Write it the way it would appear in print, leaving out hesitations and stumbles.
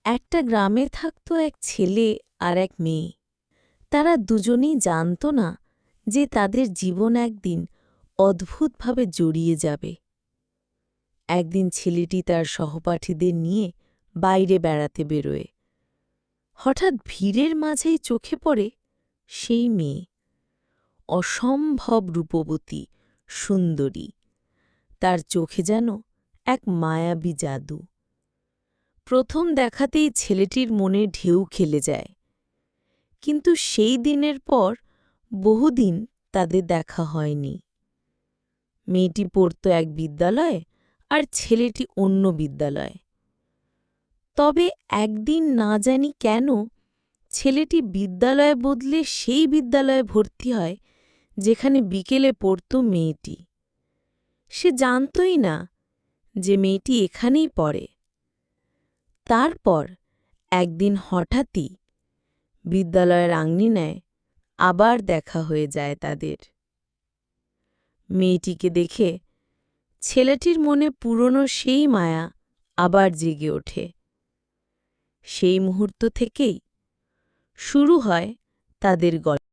একটা গ্রামে থাকত এক ছেলে আর এক মেয়ে। তারা দুজনেই জানত না যে তাদের জীবন একদিন অদ্ভুতভাবে জড়িয়ে যাবে। একদিন ছেলেটি তার সহপাঠীদের নিয়ে বাইরে বেড়াতে বেরোয়। হঠাৎ ভিড়ের মাঝেই চোখে পড়ে সেই মেয়ে, অসম্ভব রূপবতী, সুন্দরী। তার চোখে যেন এক মায়াবী জাদু। প্রথম দেখাতেই ছেলেটির মনে ঢেউ খেলে যায়। কিন্তু সেই দিনের পর বহুদিন তাদের দেখা হয়নি। মেয়েটি পড়ত এক বিদ্যালয়ে আর ছেলেটি অন্য বিদ্যালয়ে। তবে একদিন না জানি কেন ছেলেটি বিদ্যালয় বদলে সেই বিদ্যালয়ে ভর্তি হয় যেখানে বিকেলে পড়ত মেয়েটি। সে জানতই না যে মেয়েটি এখানেই পড়ে। তারপর একদিন হঠাৎই বিদ্যালয়ের আঙিনায় আবার দেখা হয়ে যায় তাদের। মেয়েটিকে দেখে ছেলেটির মনে পুরনো সেই মায়া আবার জেগে ওঠে। সেই মুহূর্ত থেকেই শুরু হয় তাদের গল্প।